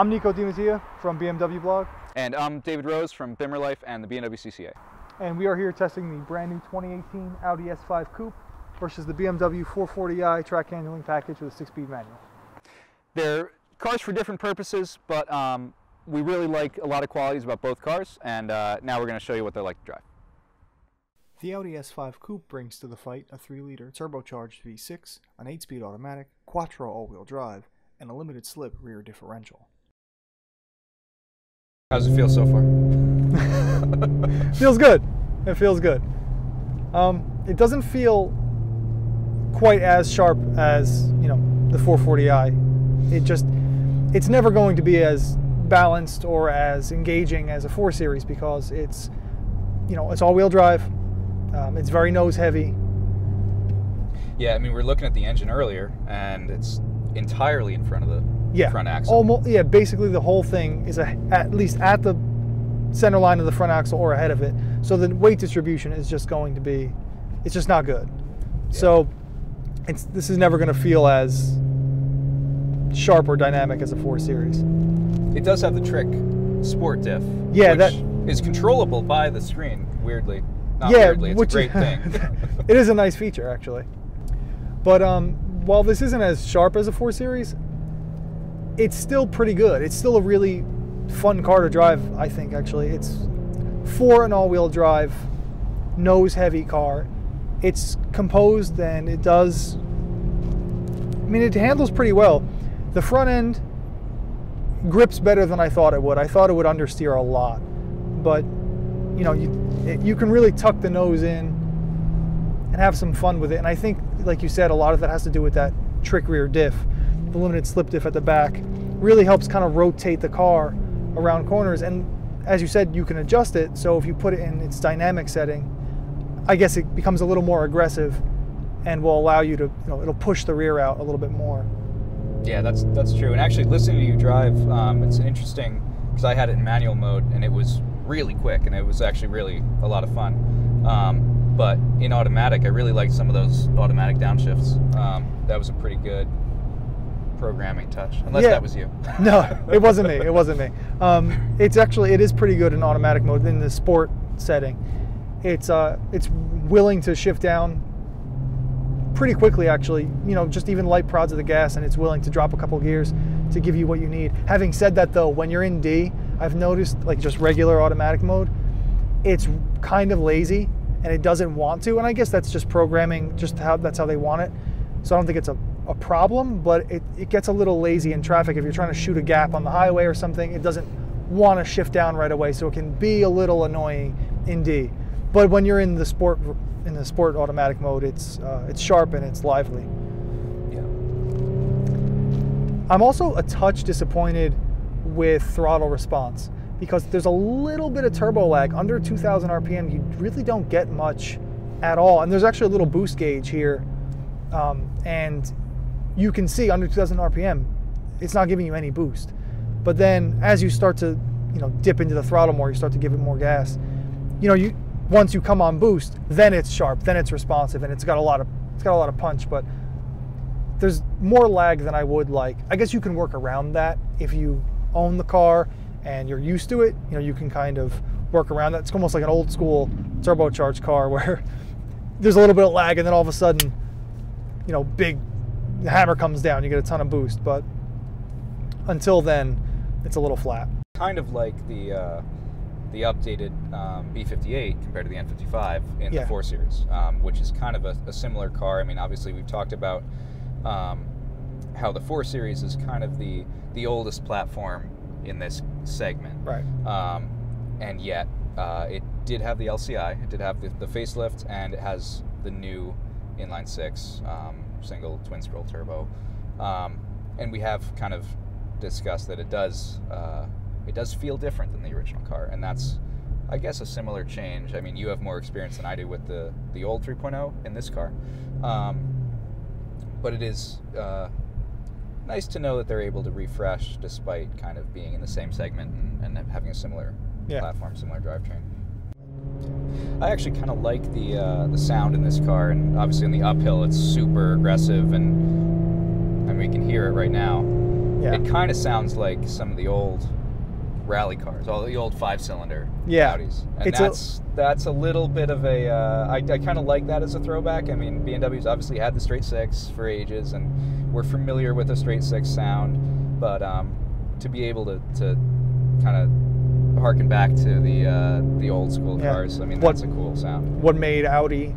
I'm Nico DiMattia from BMWBLOG. And I'm David Rose from Bimmer Life and the BMW CCA. And we are here testing the brand new 2018 Audi S5 Coupe versus the BMW 440i track handling package with a 6-speed manual. They're cars for different purposes, but we really like a lot of qualities about both cars, and now we're going to show you what they're like to drive. The Audi S5 Coupe brings to the fight a 3-liter turbocharged V6, an 8-speed automatic, quattro all-wheel drive, and a limited slip rear differential. How does it feel so far? Feels good. It feels good. It doesn't feel quite as sharp as, the 440i. It's never going to be as balanced or as engaging as a 4 Series because it's all-wheel drive. It's very nose heavy. Yeah, I mean, we're looking at the engine earlier, and it's entirely in front of the front axle. Almost, basically the whole thing is at least at the center line of the front axle or ahead of it. So the weight distribution is just going to be, it's just not good. Yeah. So this is never going to feel as sharp or dynamic as a 4 Series. It does have the trick sport diff, yeah, which is controllable by the screen, weirdly. Not weirdly, it's a great thing. It is a nice feature, actually. But while this isn't as sharp as a 4 Series, it's still pretty good. It's still a really fun car to drive, I think, actually. It's for an all-wheel drive, nose-heavy car. It's composed and it does... it handles pretty well. The front end grips better than I thought it would. I thought it would understeer a lot. But, you can really tuck the nose in and have some fun with it. And I think, like you said, a lot of that has to do with that trick rear diff. The limited slip diff at the back really helps kind of rotate the car around corners. And as you said, you can adjust it. So if you put it in its dynamic setting, I guess it becomes a little more aggressive and will allow you to, it'll push the rear out a little bit more. Yeah, that's true. And actually, listening to you drive, it's an interesting, because I had it in manual mode and it was really quick and it was actually really a lot of fun. But in automatic, I really liked some of those automatic downshifts. That was a pretty good programming touch, unless that was you. No, it wasn't me. It wasn't me. It is pretty good in automatic mode in the sport setting. It's willing to shift down pretty quickly, actually. Just even light prods of the gas, and it's willing to drop a couple gears to give you what you need. Having said that, though, when you're in D, I've noticed, like just regular automatic mode, it's kind of lazy and it doesn't want to. And I guess that's just programming, that's how they want it. So I don't think it's a problem, but it gets a little lazy in traffic. If you're trying to shoot a gap on the highway or something, it doesn't want to shift down right away. So it can be a little annoying in D. But when you're in the sport automatic mode, it's sharp and it's lively. Yeah. I'm also a touch disappointed with throttle response because there's a little bit of turbo lag. Under 2,000 RPM, you really don't get much at all. And there's actually a little boost gauge here, and you can see under 2,000 RPM, it's not giving you any boost. But then as you start to, dip into the throttle more, you start to give it more gas. Once you come on boost, then it's sharp, then it's responsive, and it's got a lot of punch. But there's more lag than I would like. I guess you can work around that if you own the car and you're used to it. You can kind of work around that. It's almost like an old school turbocharged car where there's a little bit of lag, and then all of a sudden, big hammer comes down, you get a ton of boost. But until then, it's a little flat. Kind of like the updated B58 compared to the N55 in the 4 Series, which is kind of a similar car. I mean, obviously we've talked about how the 4 Series is kind of the oldest platform in this segment. Right. And yet it did have the LCI, it did have the facelift, and it has the new inline 6 single twin scroll turbo. And we have kind of discussed that it does feel different than the original car, and that's, I guess, a similar change. I mean, you have more experience than I do with the old 3.0 in this car, but it is nice to know that they're able to refresh despite kind of being in the same segment and having a similar platform, similar drivetrain. I actually kind of like the sound in this car, and obviously in the uphill it's super aggressive, and we can hear it right now. Yeah. It kind of sounds like some of the old rally cars, all the old 5-cylinder Audis. And that's a little bit of a, I kind of like that as a throwback. I mean, BMW's obviously had the straight six for ages, and we're familiar with the straight six sound, but to be able to kind of harken back to the old school cars, I mean, that's a cool sound. What made Audi,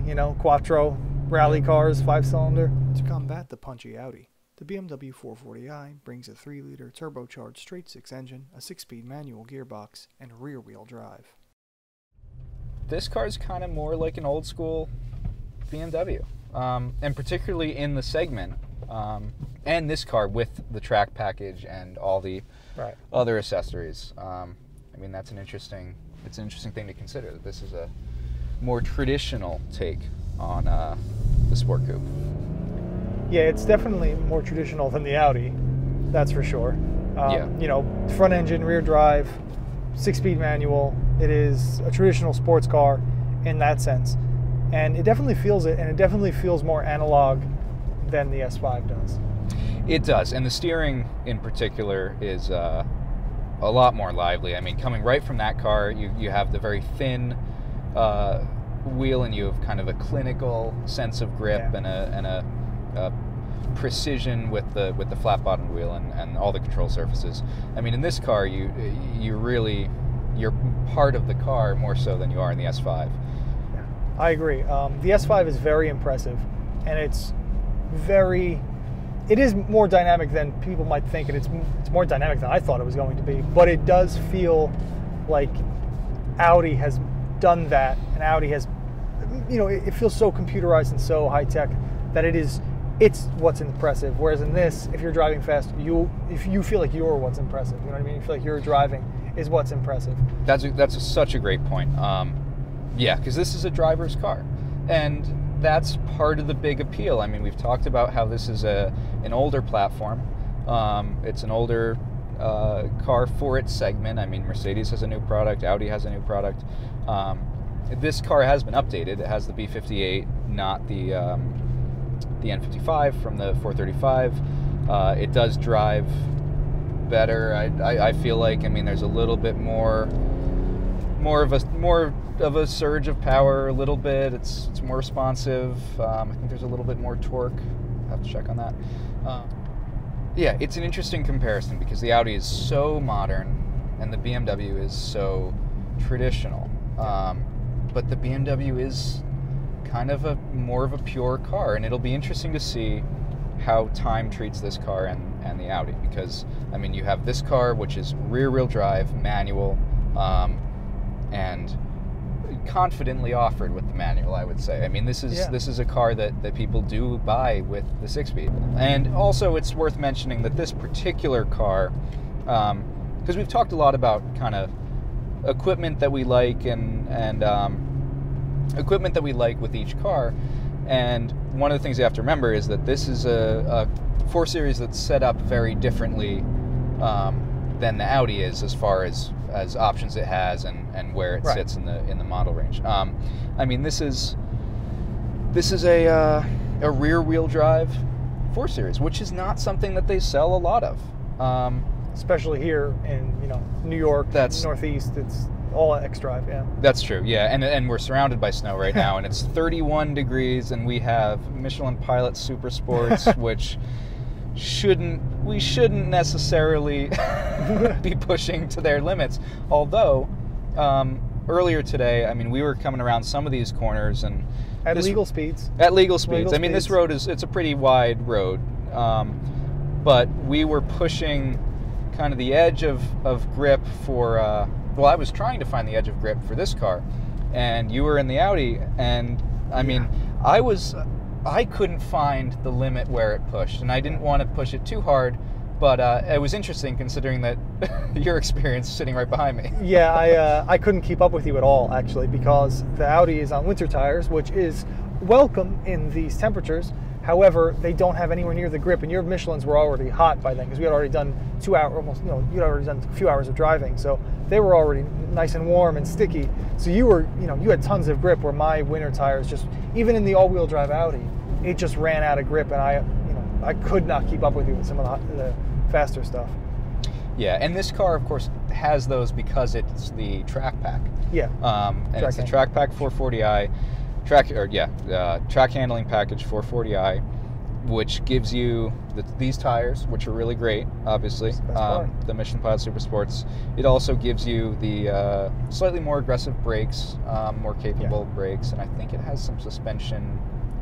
you know, Quattro rally cars, 5-cylinder? To combat the punchy Audi, the BMW 440i brings a 3-liter turbocharged straight-six engine, a 6-speed manual gearbox, and rear-wheel drive. This car is kind of more like an old-school BMW, and particularly in the segment, and this car with the track package and all the other accessories. I mean, that's an interesting thing to consider, that this is a more traditional take on the Sport Coupe. Yeah, it's definitely more traditional than the Audi, that's for sure. You know, front engine, rear drive, 6-speed manual. It is a traditional sports car in that sense. And it definitely feels it, and it definitely feels more analog than the S5 does. It does, and the steering in particular is a lot more lively. I mean, coming right from that car, you have the very thin wheel, and you have kind of a clinical sense of grip and a precision with the flat bottom wheel and all the control surfaces. I mean, in this car, you're part of the car more so than you are in the S5. Yeah, I agree. The S5 is very impressive, and it is more dynamic than people might think, and it's more dynamic than I thought it was going to be. But it does feel like Audi has done that, and Audi has, you know, it feels so computerized and so high tech that it's what's impressive. Whereas in this, if you're driving fast, if you feel like you're what's impressive, you know what I mean? You feel like you're driving is what's impressive. That's such a great point. Yeah, because this is a driver's car, and that's part of the big appeal. I mean, we've talked about how this is an older platform. It's an older car for its segment. I mean, Mercedes has a new product, Audi has a new product. This car has been updated. It has the B58, not the N55 from the 435. It does drive better. I feel like, I mean, there's a little bit more of a surge of power, a little bit. It's more responsive. I think there's a little bit more torque. I'll have to check on that. Yeah, it's an interesting comparison because the Audi is so modern and the BMW is so traditional. But the BMW is kind of more of a pure car, and it'll be interesting to see how time treats this car and the Audi, because I mean, you have this car which is rear-wheel drive, manual, and confidently offered with the manual, I would say. I mean, this is a car that people do buy with the 6-speed. And also, it's worth mentioning that this particular car, because we've talked a lot about kind of equipment that we like and equipment that we like with each car, and one of the things you have to remember is that this is a 4 Series that's set up very differently than the Audi is, as far as options it has and where it sits in the model range. I mean, this is a rear-wheel drive 4 Series, which is not something that they sell a lot of, especially here in New York, Northeast. It's all X-Drive, yeah. That's true, yeah, and we're surrounded by snow right now, and it's 31 degrees, and we have Michelin Pilot Super Sports, which we shouldn't necessarily be pushing to their limits. Although, earlier today, I mean, we were coming around some of these corners and at legal speeds. I mean, this road it's a pretty wide road, but we were pushing kind of the edge of grip for. Well, I was trying to find the edge of grip for this car, and you were in the Audi, and I mean, I couldn't find the limit where it pushed, and I didn't want to push it too hard, but it was interesting considering that your experience sitting right behind me. Yeah, I couldn't keep up with you at all, actually, because the Audi is on winter tires, which is welcome in these temperatures. However, they don't have anywhere near the grip, and your Michelins were already hot by then because we had already done 2 hours, almost, you'd already done a few hours of driving, so they were already nice and warm and sticky. So you were, you had tons of grip, where my winter tires just, even in the all-wheel drive Audi, it just ran out of grip, and I could not keep up with you with some of the faster stuff. Yeah, and this car, of course, has those because it's the track pack. Yeah. And it's the track pack 440i, track handling package 440i, which gives you these tires, which are really great, obviously. The Michelin Pilot Super Sports. It also gives you the slightly more aggressive brakes, more capable brakes, and I think it has some suspension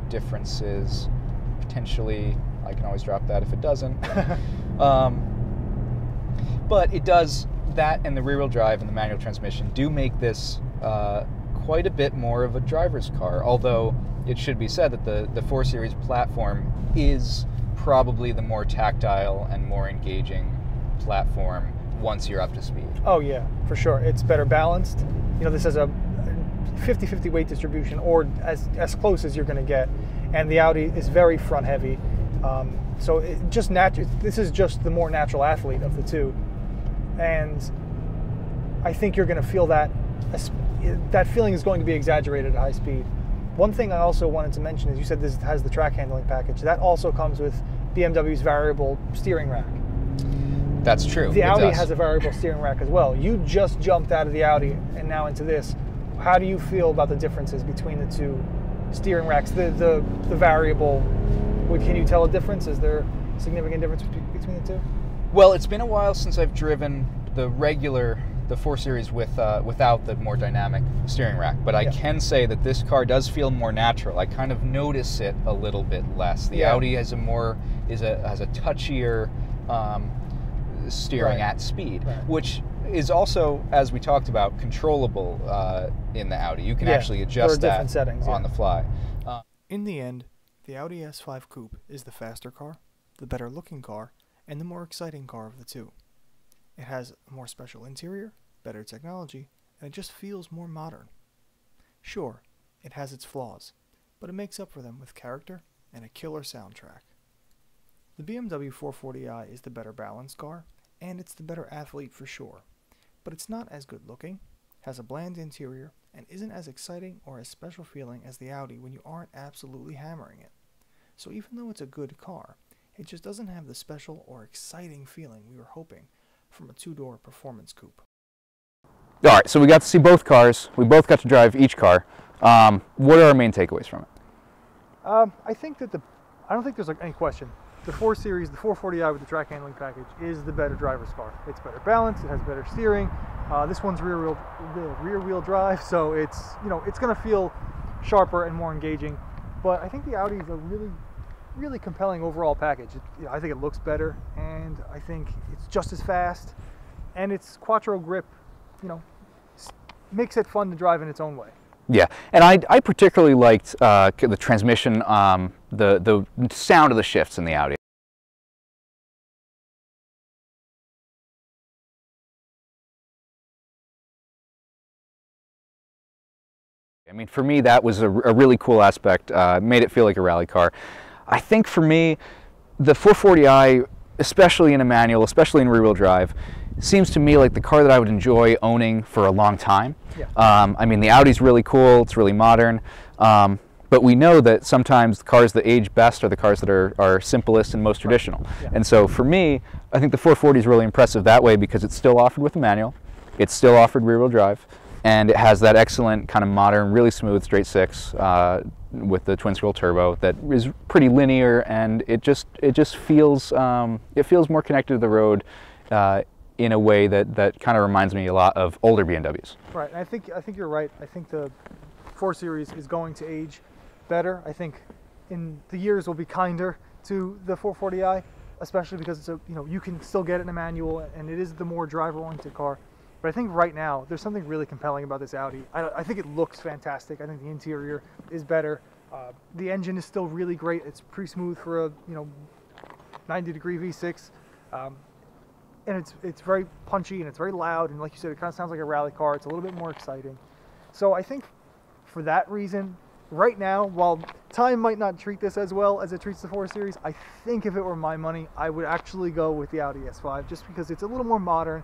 differences. Potentially, I can always drop that if it doesn't. But it does, that and the rear-wheel drive and the manual transmission do make this quite a bit more of a driver's car, although it should be said that the 4 Series platform is probably the more tactile and more engaging platform once you're up to speed. Oh yeah, for sure. It's better balanced. You know, this has a 50-50 weight distribution, or as close as you're going to get, and the Audi is very front heavy. So this is just the more natural athlete of the two. And I think you're going to feel that feeling is going to be exaggerated at high speed. One thing I also wanted to mention is you said this has the track handling package. That also comes with BMW's variable steering rack. That's true. The Audi has a variable steering rack as well. You just jumped out of the Audi and now into this. How do you feel about the differences between the two steering racks? The variable, can you tell a difference? Is there a significant difference between the two? Well, it's been a while since I've driven the 4 Series without the more dynamic steering rack, but I can say that this car does feel more natural. I kind of notice it a little bit less. The Audi has a touchier steering at speed, which is also, as we talked about, controllable in the Audi. You can actually adjust that settings, on the fly. In the end, the Audi S5 Coupe is the faster car, the better looking car, and the more exciting car of the two. It has a more special interior, better technology, and it just feels more modern. Sure, it has its flaws, but it makes up for them with character and a killer soundtrack. The BMW 440i is the better balanced car, and it's the better athlete for sure, but it's not as good looking, has a bland interior, and isn't as exciting or as special feeling as the Audi when you aren't absolutely hammering it. So even though it's a good car, it just doesn't have the special or exciting feeling we were hoping from a two-door performance coupe. All right, so we got to see both cars. We both got to drive each car. What are our main takeaways from it? I think that I don't think there's any question. The 4 Series, the 440i with the track handling package, is the better driver's car. It's better balanced. It has better steering. This one's rear wheel drive, so it's going to feel sharper and more engaging. But I think the Audi is a really compelling overall package. I think it looks better, and I think it's just as fast, and its Quattro grip, makes it fun to drive in its own way. Yeah, and I particularly liked the transmission, the sound of the shifts in the Audi. I mean, for me, that was a really cool aspect. Made it feel like a rally car. I think for me, the 440i, especially in a manual, especially in rear-wheel drive, seems to me like the car that I would enjoy owning for a long time. Yeah. I mean, the Audi's really cool, it's really modern, but we know that sometimes the cars that age best are the cars that are simplest and most traditional. Yeah. And so for me, I think the 440 is really impressive that way because it's still offered with a manual, it's still offered rear-wheel drive, and it has that excellent kind of modern, really smooth straight six with the twin scroll turbo that is pretty linear, and it just feels more connected to the road in a way that kind of reminds me a lot of older BMWs. Right, and I think you're right. I think the 4 Series is going to age better. I think in the years will be kinder to the 440i, especially because it's you can still get it in a manual, and it is the more driver-oriented car. But I think right now, there's something really compelling about this Audi. I think it looks fantastic. I think the interior is better. The engine is still really great. It's pretty smooth for a 90-degree V6. And it's very punchy and it's very loud. And like you said, it kind of sounds like a rally car. It's a little bit more exciting. So I think for that reason, right now, while time might not treat this as well as it treats the 4 Series, I think if it were my money, I would actually go with the Audi S5 just because it's a little more modern.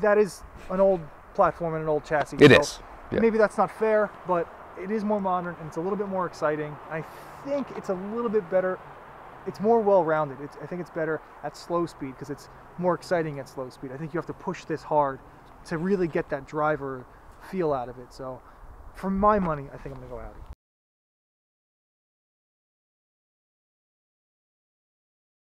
That is an old platform and an old chassis. It is. Yeah. Maybe that's not fair, but it is more modern and it's a little bit more exciting. I think it's a little bit better it's more well-rounded. I think it's better at slow speed because it's more exciting at slow speed. I think you have to push this hard to really get that driver feel out of it. So for my money, I think I'm gonna go Audi.